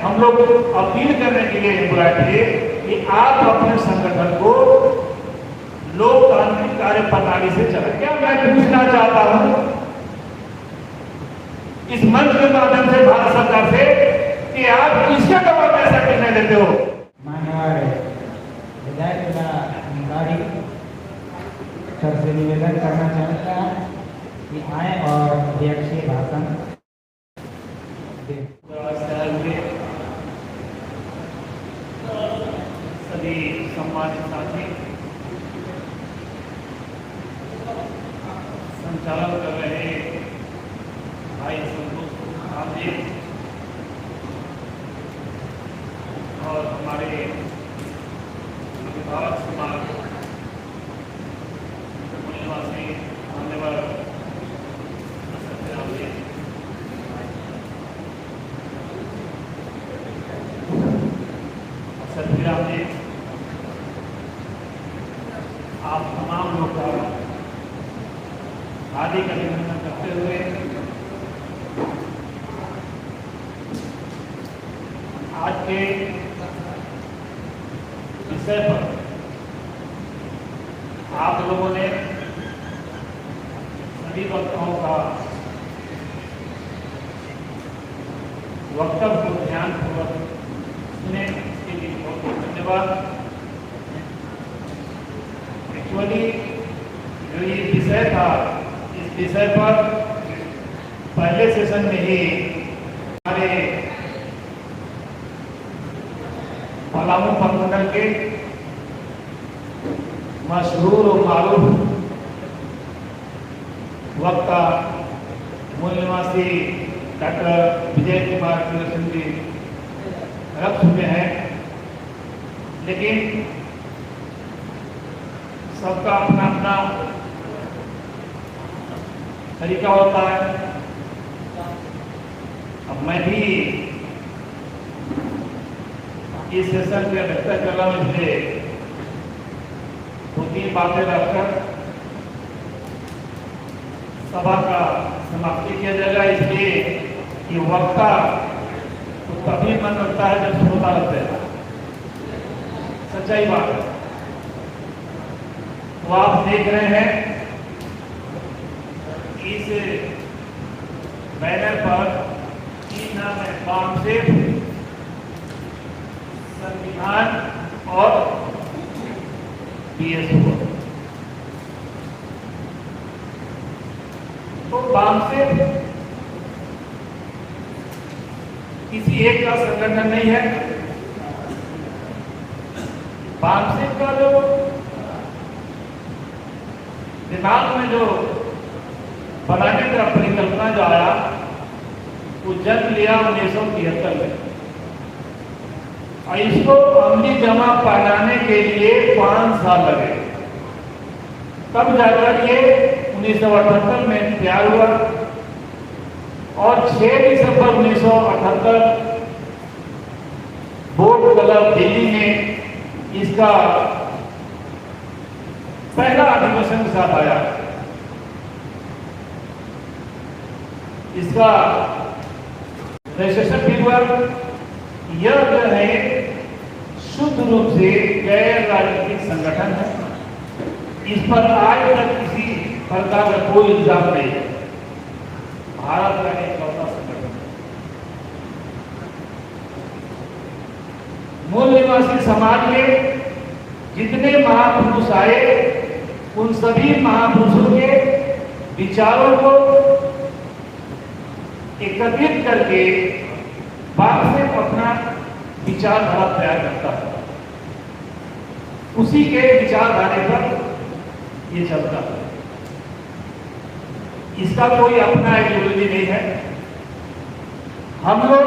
हम लोग अपील करने के लिए बुलाए थे कि आप अपने संगठन को लोकतांत्रिक कार्य प्रणाली से चलाएं। क्या मैं पूछना चाहता हूं इस मंच के माध्यम से भारत सरकार से कि आप किसके दबाव में ऐसा निर्णय लेते हो? माननीय विधायक अधिकारी सर से निवेदन करना चाहता है कि आए और अध्यक्षीय भाषण दें। सभी सम्मानित साथी, संचालन कर रहे भाई संतोष प्रसाद जी और हमारे अभिभावक समाज निवासी मान्यवर सत्यराम जी, आप तमाम लोग का हार्दिक अभिनंदन करते हुए आज के विषय पर आप लोगों ने सभी वक्ताओं का वक्तव्य को ध्यानपूर्वक सुने, इसके लिए बहुत बहुत धन्यवाद। एक्चुअली जो ये विषय था, इस विषय पर पहले सेशन में ही हमारे पलामू प्रमंडल के मशहूर और मारूफ वक्ता मूल निवासी डॉक्टर विजय कुमार सिंह जी रख चुके हैं, लेकिन सबका अपना अपना तरीका होता है। अब मैं भी इस सेशन की अध्यक्षता कर रहा हूं, इसलिए दो तीन बातें रखकर सभा का समाप्ति किया जाएगा, इसलिए कि वक्ता तो तभी मन लगता है जब श्रोता लगते हैं, सच्चाई बात है। तो आप देख रहे हैं इस बैनर पर तीन नाम है, बामसेफ, संविधान और बीएसओ। तो बामसेफ किसी एक का संगठन नहीं है। बामसेफ का जो दिमाग में जो बनाने का परिकल्पना जो आया वो जन्म लिया 1973 में, और इसको अमली जमा पहनाने के लिए 5 साल लगे। तब जाकर ये 1978 में तैयार हुआ और 6 दिसंबर 1978 बोर्ड क्लब दिल्ली में इसका पहला अधिवेशन के साथ आया। इसका रजिस्ट्रेशन भी हुआ। यह जो है शुद्ध रूप से गैर राजनीतिक संगठन है। इस पर आज तक किसी प्रकार का कोई इल्जाम नहीं है। भारत का एक चौथा संगठन मूल निवासी समाज में जितने महापुरुष आए उन सभी महापुरुषों के विचारों को एकत्रित करके बाद से अपना विचारधारा तैयार करता है। उसी के विचारधारे पर ये चलता है। इसका कोई अपना आइडियोलॉजी नहीं है। हम लोग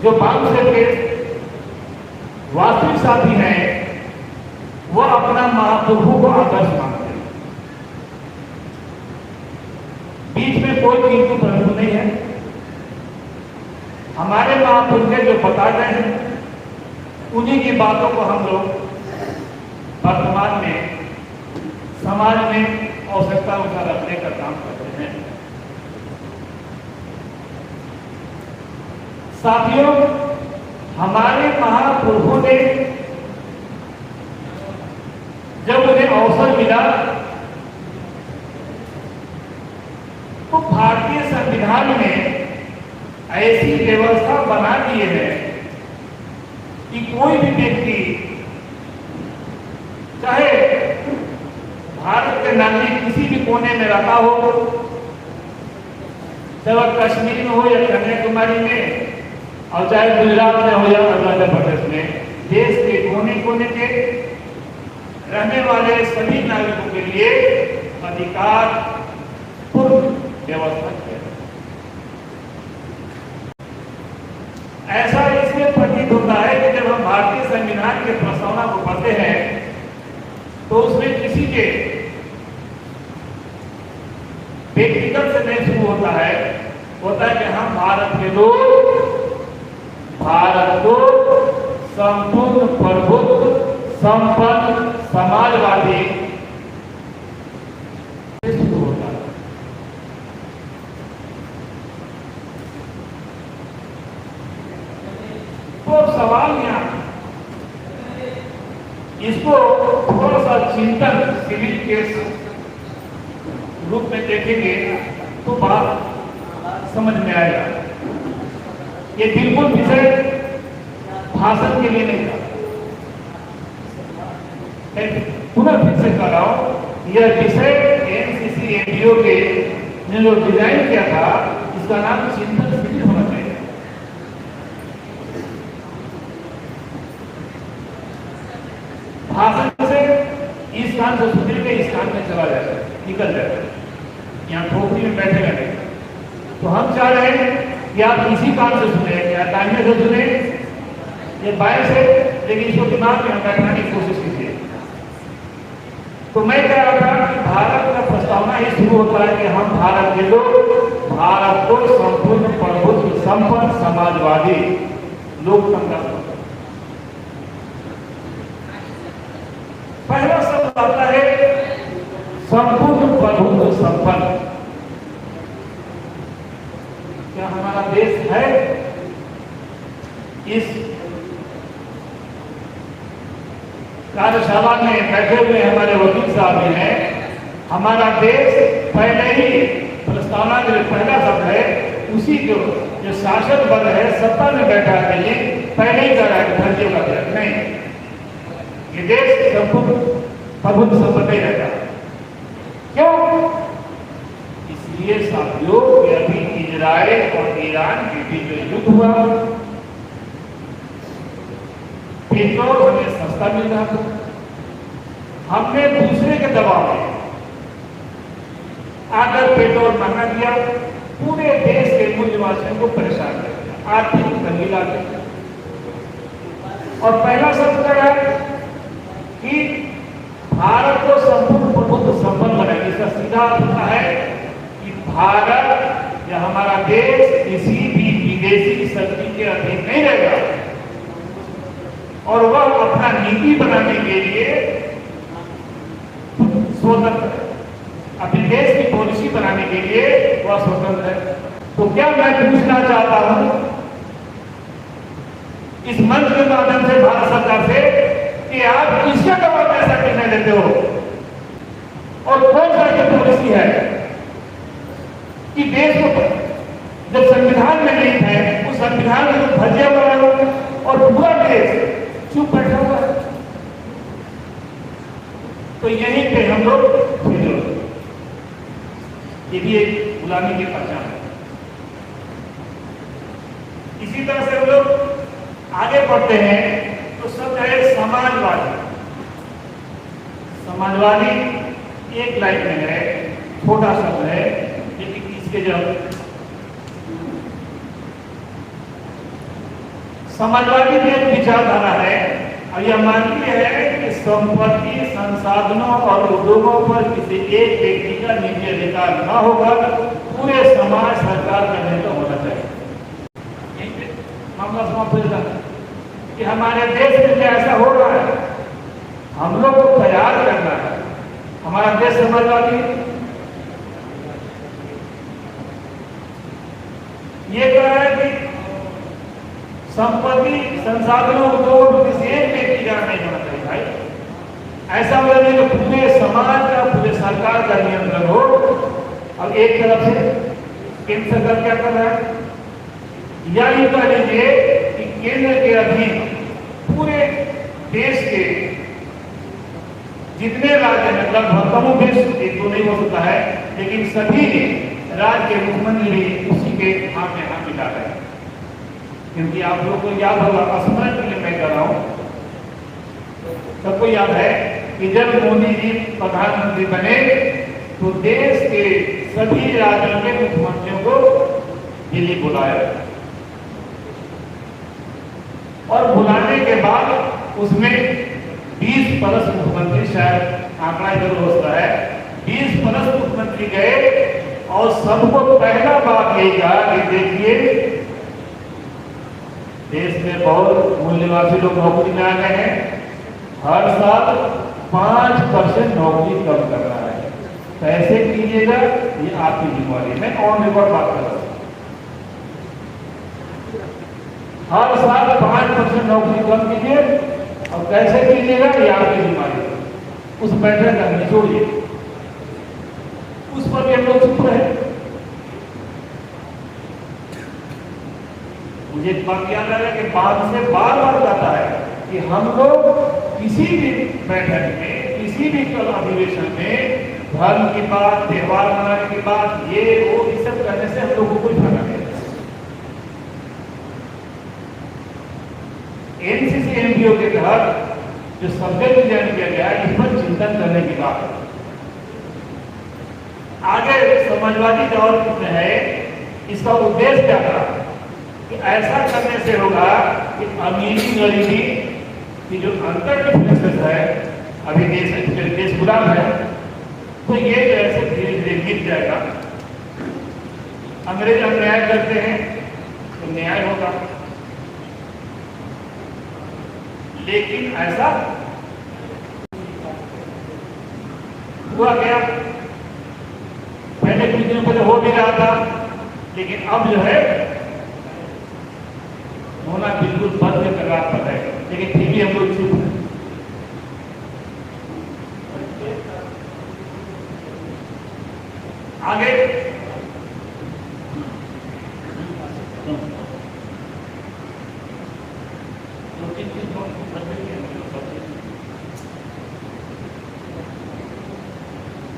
जो बामसेफ के वास्तविक साथी हैं वो अपना महाप्रभु को आदर्श मानते हैं। बीच में कोई किंतु परंतु नहीं है। हमारे महापुरुष जो बता रहे हैं उन्हीं की बातों को हम लोग वर्तमान में समाज में आवश्यकताओं का रखने का काम करते हैं। साथियों, हमारे महापुरुषों ने जब उन्हें अवसर मिला तो भारतीय संविधान में ऐसी व्यवस्था बना दी है कि कोई भी व्यक्ति चाहे भारत के नागरिक किसी भी कोने में रहता हो, चाहे वह कश्मीर में हो या कन्याकुमारी में, और चाहे गुजरात में हो या अरुणाचल प्रदेश में, देश के कोने कोने के रहने वाले सभी नागरिकों के लिए अधिकार पूर्ण व्यवस्था किया। ऐसा इसलिए प्रतीत होता है कि जब हम भारतीय संविधान के प्रस्तावना को पढ़ते हैं तो उसमें किसी के व्यक्तिगत से नहीं शुरू होता है कि हम भारत के लोग भारत को संपूर्ण प्रभुत्व संपन्न समाजवादी शुरू होता है। तो सवाल यहाँ इसको थोड़ा सा चिंतन सिविल केस रूप में देखेंगे तो बात समझ में आएगा। ये बिल्कुल विषय भाषण के लिए नहीं था। पुनः फिर से कर रहा हूं, यह विषय एनसीसी एनडीओ के ने जो डिजाइन किया था इसका नाम चिंतन शिविर होना चाहिए। भाषण से इस कान से सुधर के इस कान में चला जाता है, निकल जाता है, यहाँ खोपड़ी में बैठेगा नहीं। तो हम चाह रहे हैं कि आप इसी कान से सुने या दाहिने से सुने या बाएं से, लेकिन इसको दिमाग में बैठाने की कोशिश कीजिए। तो मैं कह रहा था कि भारत का प्रस्तावना ही शुरू होता है कि हम भारत के लोग भारत को संपूर्ण प्रभुत्व संपन्न समाजवादी लोकतंत्र, पहला शब्द आता है संपूर्ण प्रभुत्व संपन्न। क्या हमारा देश है? इस कार्यशाला में बैठे हुए हमारे वकील साहब भी हैं। हमारा देश पहले ही प्रस्तावना का जो पहला शब्द है उसी को जो शासक वर्ग है सत्ता में बैठा है ये पहले ही कर रहा है धरती का देश नहीं, ये देश संपूर्ण प्रभुत्व संपन्न ही रहता है। क्यों? इसलिए साथियों कि अभी इजराइल और ईरान के बीच जो युद्ध हुआ, पेट्रोल हमें सस्ता मिल रहा था, हमने दूसरे के दबाव में आकर पेट्रोल महंगा किया, पूरे देश के मूल्यवासियों को परेशान कर दिया, आर्थिक तंगी ला दी। और पहला शब्द क्या है कि भारत को संपूर्ण प्रभुत्व संपन्न बनाएंगे। इसका सीधा होता है कि भारत या हमारा देश किसी भी विदेशी शक्ति के अधीन नहीं रहेगा और वह अपना नीति बनाने के लिए स्वतंत्र है, अपने देश की पॉलिसी बनाने के लिए वह स्वतंत्र है। तो क्या मैं पूछना चाहता हूं इस मंच के माध्यम से भारत सरकार से कि आप किसके दबाव में ऐसा निर्णय लेते हो और कौन सा ये पॉलिसी है कि देश को जब संविधान में नहीं है उस संविधान में तो भजिया बना हो और पूरा देश चुप बैठा हुआ है। तो यहीं पे हम लोग ये भी एक गुलामी की पहचान है। इसी तरह से हम लोग आगे बढ़ते हैं तो शब्द है समाजवादी। समाजवादी एक लाइन में है, छोटा शब्द है, लेकिन इसके जब समाजवादी की एक विचारधारा है और यह मानती है कि संपत्ति, संसाधनों और उद्योगों पर किसी एक व्यक्ति का निजी अधिकार न होकर पूरे समाज सरकार का नेतृत्व होना चाहिए। मामला समाप्त हो जाता है कि हमारे देश में क्या ऐसा हो रहा है, हम लोग को तैयार करना है। हमारा देश समाजवादी ये कह रहा है कि संपत्ति संसाधनों को किसी एक व्यक्ति का नहीं होना चाहिए भाई। ऐसा मतलब नहीं कि पूरे समाज का, पूरे सरकार का नियंत्रण हो। अब एक तरफ से केंद्र सरकार क्या कर रहा है, या ये कह लीजिए कि केंद्र के अधीन पूरे देश के जितने राज्य हैं, लगभग कमोबेश, एक तो नहीं हो सकता है, लेकिन सभी राज्य के मुख्यमंत्री भी उसी के हाथ में हाथ मिला रहे हैं। क्योंकि आप लोगों को याद होगा, स्मरण के लिए मैं कह रहा हूं, सबको याद है कि जब मोदी जी प्रधानमंत्री बने तो देश के सभी राज्यों के मुख्यमंत्रियों को दिल्ली बुलाया, और बुलाने के बाद उसमें 20+ मुख्यमंत्री, शायद आंकड़ा इधर हो सकता है, 20+ मुख्यमंत्री गए और सबको पहला बात यही कहा कि देखिए देश में बहुत मूल निवासी लोग नौकरी में आ गए हैं, हर साल 5% नौकरी कम कर रहा है, कैसे कीजिएगा ये आपकी जिम्मेवारी। मैं ऑन रिकॉर्ड बात कर रहा हूं, हर साल 5% नौकरी कम कीजिए और कैसे कीजिएगा ये आपकी जिम्मेवारी। उस बैठक का निचोड़िए, उस पर भी हम लोग चुप रहे। मुझे एक बात याद आ रहा है कि बाद से बार बार कहता है कि हम लोग किसी भी बैठक में, किसी भी कल अधिवेशन में धर्म की बात, त्योहार मनाने की बात, ये वो ये सब करने से हम लोगों को कोई फायदा नहीं। एनसीसी एमपीओ के तहत जो सब्जेक्ट डिजाइन किया गया है, इस पर चिंतन करने की बात है। आगे समाजवादी दौर में है, इसका उद्देश्य क्या था कि ऐसा करने से होगा कि अमीरी गरीबी की जो अंतर डिफरेंसेस है, अभी देश गुलाम है, तो ये जैसे धीरे धीरे गिर जाएगा। अंग्रेज अन्याय करते हैं तो न्याय होगा, लेकिन ऐसा हुआ क्या, पहले कुछ दिनों पहले हो भी रहा था, लेकिन अब जो है होना बिल्कुल बंद कर रहा पता है, लेकिन फिर भी हम लोग चुप हैं। आगे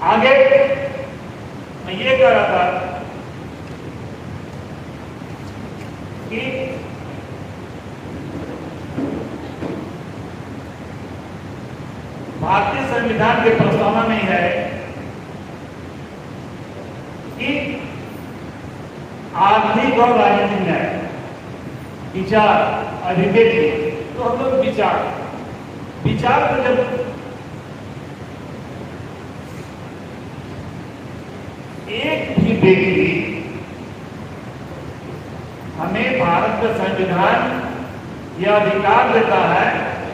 आगे मैं ये कह रहा था कि भारतीय संविधान के प्रस्तावना में है कि आर्थिक और राजनीतिक न्याय, विचार, अभिव्यक्ति, तो हम लोग विचार को जब एक भी व्यक्ति, हमें भारत का संविधान यह अधिकार देता है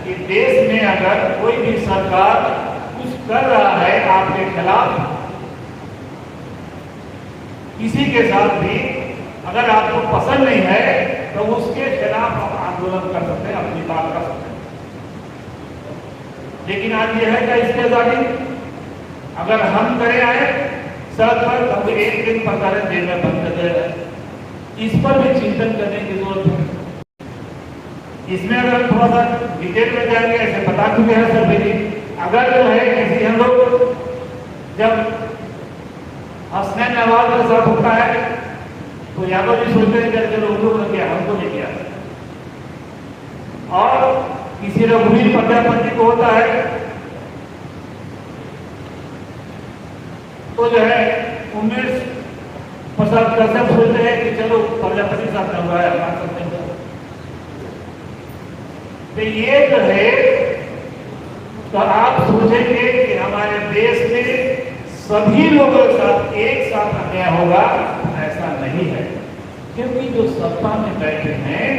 कि देश में अगर कोई भी सरकार कुछ कर रहा है आपके खिलाफ, किसी के साथ भी अगर आपको पसंद नहीं है तो उसके खिलाफ आप आंदोलन कर सकते हैं, अपनी बात कर सकते हैं। लेकिन आज यह है क्या इसकी आजादी, अगर हम करे आए सड़क पर हम एक दिन पकड़े देना बंद कर दे रहे हैं, इस पर भी चिंतन करने की जरूरत है। इसमें अगर थोड़ा सा डिटेल में जाएंगे, ऐसे बता चुके हैं सर भी, अगर जो है किसी हम लोग जब हसनैन नवाज के साथ होता है तो यादव जी सोचते हैं कि चलो उन लोगों ने किया, हमको नहीं किया, और किसी रघुवीर प्रजापति को होता है तो जो है 19% कश्यप सोचते हैं कि चलो प्रजापति साथ हुआ है, मान सकते हैं। तो ये जो है, तो आप सोचेंगे कि हमारे देश में सभी लोगों के साथ एक साथ अन्याय होगा, ऐसा नहीं है। क्योंकि जो सत्ता में बैठे हैं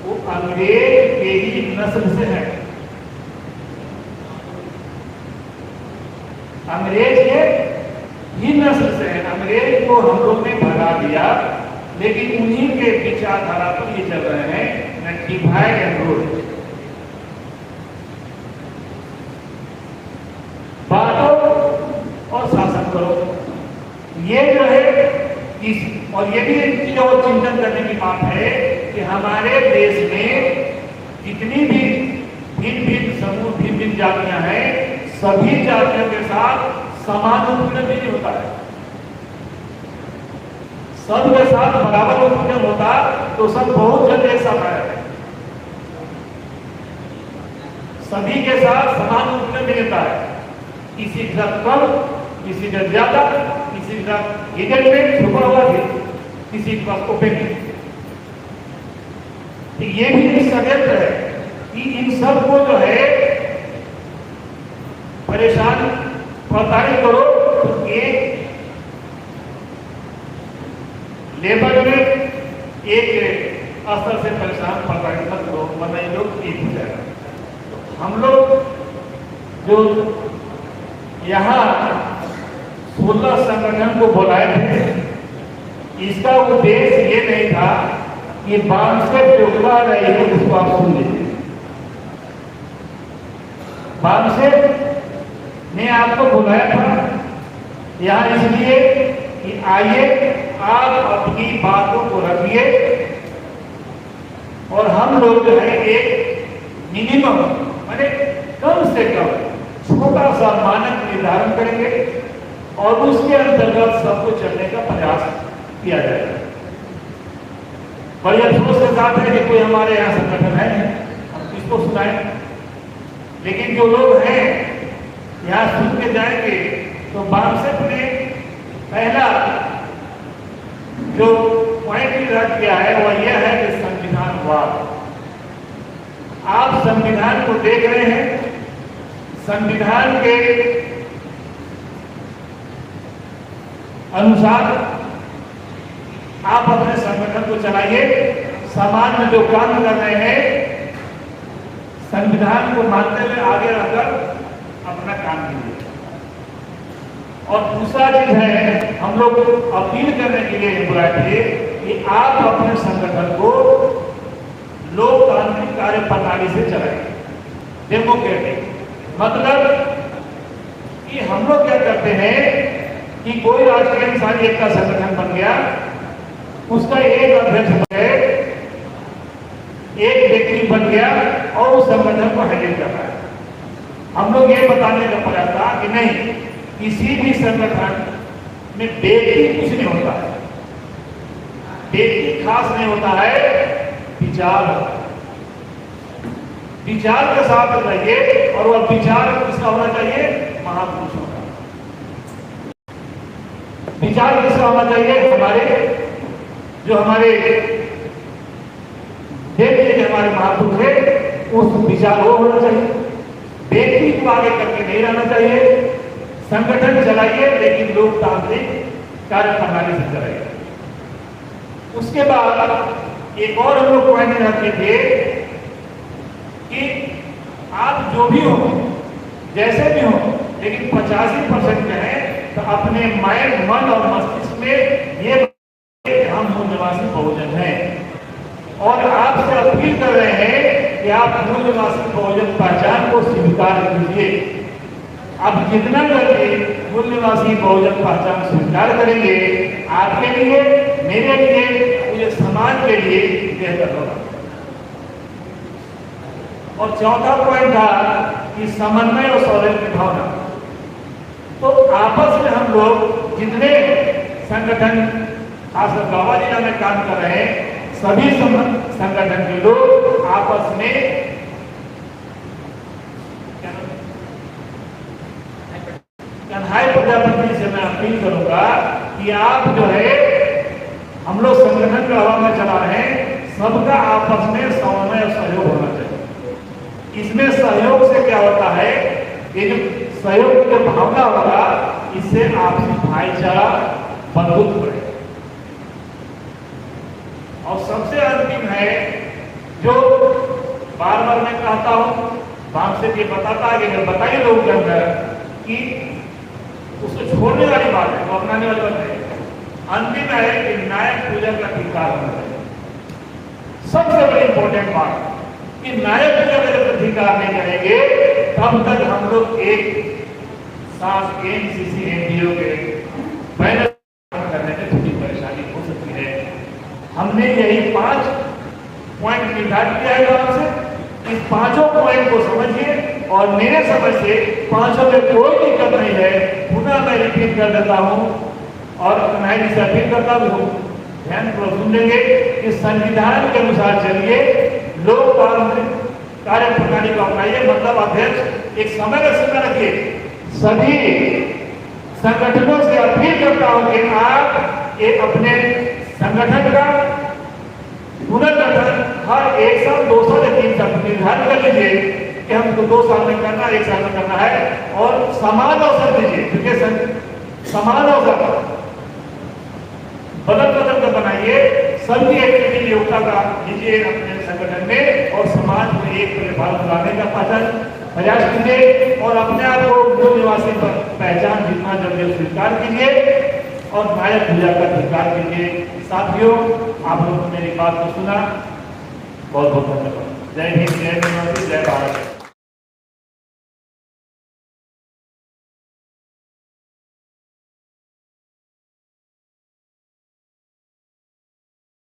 वो अंग्रेज के ही नस्ल से है, अंग्रेज के ही नस्ल से है। अंग्रेज को हम लोग ने भगा दिया, लेकिन उन्हीं के विचारधारा पर ये चल रहे हैं, न डिवाइड एंड रूल। बांटो और शासन करो, ये जो है इस, और ये भी एक चीज और चिंतन करने की बात है कि हमारे देश में जितनी भी भिन्न भिन्न समूह, भिन्न भिन्न जातियां हैं, सभी जातियों के साथ समान उत्पीड़न भी नहीं होता है। सबके साथ बराबर उत्पीड़न होता तो सब बहुत जल्द एक साथ आया है। सभी के साथ समान उत्पीड़न नहीं होता है, किसी के साथ कम, किसी का ज्यादा, किसी के साथ हिडन में छुपा हुआ भी, किसी के पास ओपन है। तो ये भी षड्यंत्र है कि इन सब को जो है परेशान प्रताड़ित करो, तो एक लेबर में एक स्तर से परेशान प्रताड़ित मत करो, वरना ये लोग एक हो जाएगा। हम लोग जो यहाँ 16 संगठन को बुलाए थे, इसका उद्देश्य ये नहीं था कि बामसेफ जो उठा रही है उसको आप सुन लीजिए। बामसेफ ने आपको बुलाया था यहाँ इसलिए कि आइए आप अपनी बातों को रखिए और हम लोग जो है एक मिनिमम माने कम से कम छोटा सा मानक निर्धारण करेंगे और उसके अंतर्गत सबको चलने का प्रयास किया जाएगा। बड़ी अफसोस के साथ है कि कोई हमारे यहाँ संगठन है, हम किसको सुनाएं, लेकिन जो लोग हैं यहाँ सुन के जाएंगे तो बामसेफ ने पहला जो पॉइंट निर्धारित किया है वह यह है कि संविधानवाद। आप संविधान को देख रहे हैं, संविधान के अनुसार आप अपने संगठन को चलाइए, समाज में जो काम कर रहे हैं संविधान को मानते हुए आगे रहकर अपना काम कीजिए। और दूसरा चीज है, हम लोग अपील करने के लिए बुलाए थे कि आप अपने संगठन को लोकतांत्रिक कार्य प्रणाली से चलाएं, डेमोक्रेटिक। मतलब कि हम लोग क्या करते हैं कि कोई राष्ट्रीय इंसानी एकता संगठन बन गया, उसका एक अध्यक्ष बन गए, एक व्यक्ति बन गया और उस संगठन को हैंडल कर रहा है। हम लोग ये बताने का प्रयास था कि नहीं, किसी भी संगठन में व्यक्ति कुछ नहीं होता है, व्यक्ति खास नहीं होता है, विचार होता है। विचार के साथ रहिए और वह विचार किसका होना चाहिए? महापुरुष होगा। विचार किसका होना चाहिए? हमारे जो हमारे देश के हमारे महापुरुष है, उस विचार वो होना चाहिए। व्यक्ति को आगे करके नहीं रहना चाहिए। संगठन चलाइए लेकिन लोकतांत्रिक कार्य प्रणाली से चलाइए। उसके बाद एक और हम लोग पॉइंट रखते थे कि आप जो भी हो, जैसे भी हो, लेकिन 85% जो है तो अपने माइंड, मन और मस्तिष्क में ये हम मूल निवासी बहुजन हैं और आपसे अपील कर रहे हैं कि आप मूल निवासी बहुजन पहचान को स्वीकार कीजिए। आप जितना जल्दी मूल निवासी बहुजन पहचान स्वीकार करेंगे, आपके लिए, मेरे लिए, पूरे समाज के लिए बेहतर होगा। और चौथा पॉइंट था कि समन्वय और सौहार्द की भावना। तो आपस में हम लोग जितने संगठन खासकर गावा जिला में काम कर रहे हैं, सभी संगठन के लोग आपस में हाई प्रजापति से मैं अपील करूंगा कि आप जो है, हम लोग संगठन का हवा में चला रहे हैं, सबका आपस में समन्वय और सहयोग होना चाहिए। इसमें सहयोग से क्या होता है, ये जो सहयोग की जो भावना होगा, इससे आपसी भाईचारा मजबूत बढ़ेगा। और सबसे अंतिम है, जो बार बार मैं कहता हूं, बामसेफ ये बताता है कि बताइए लोगों के अंदर कि उसको छोड़ने वाली बात है, वो अपनाने वाली बात है। अंतिम है कि नायक पूजा का अधिकार होना चाहिए। सबसे बड़ी इंपॉर्टेंट बात कि नायक पूजा का जब अधिकार नहीं करेंगे तब तक हम लोग एक साथ एनसीसी एनडीओ के बैनर करने में थोड़ी परेशानी हो सकती है। हमने यही 5 पॉइंट निर्धारित किया है आपसे। इस 5 पॉइंट को समझिए और मेरे समझ से 5 में कोई दिक्कत नहीं है। पुनः मैं रिपीट कर देता हूं और मैं इसे अपील करता हूं, ध्यान पूर्वक सुन लेंगे कि संविधान के अनुसार चलिए, लोकतांत्रिक कार्य प्रणाली को अपनाइए। मतलब अध्यक्ष एक समय का सीमा रखिए। सभी संगठनों से अपील करता हूं कि आप ये अपने संगठन का पुनर्गठन हर 1 साल 2 साल या 3 साल निर्धारित कर लीजिए कि हमको 2 साल में करना है, 1 साल में करना है, और समान अवसर दीजिए। क्योंकि समान अवसर बदल बदल कर बनाइए। सभी एक्टिविटी योग्यता का लीजिए अपने संगठन में और समाज में एक परिभाषा लाने का प्रयास कीजिए और अपने आप को मूल निवासी पर पहचान जितना जल्दी स्वीकार कीजिए और नायक पूजा का अधिकार कीजिए। साथियों, आप लोगों ने मेरी बात को सुना, बहुत बहुत धन्यवाद। जय हिंद, जय निवासी, जय भारत।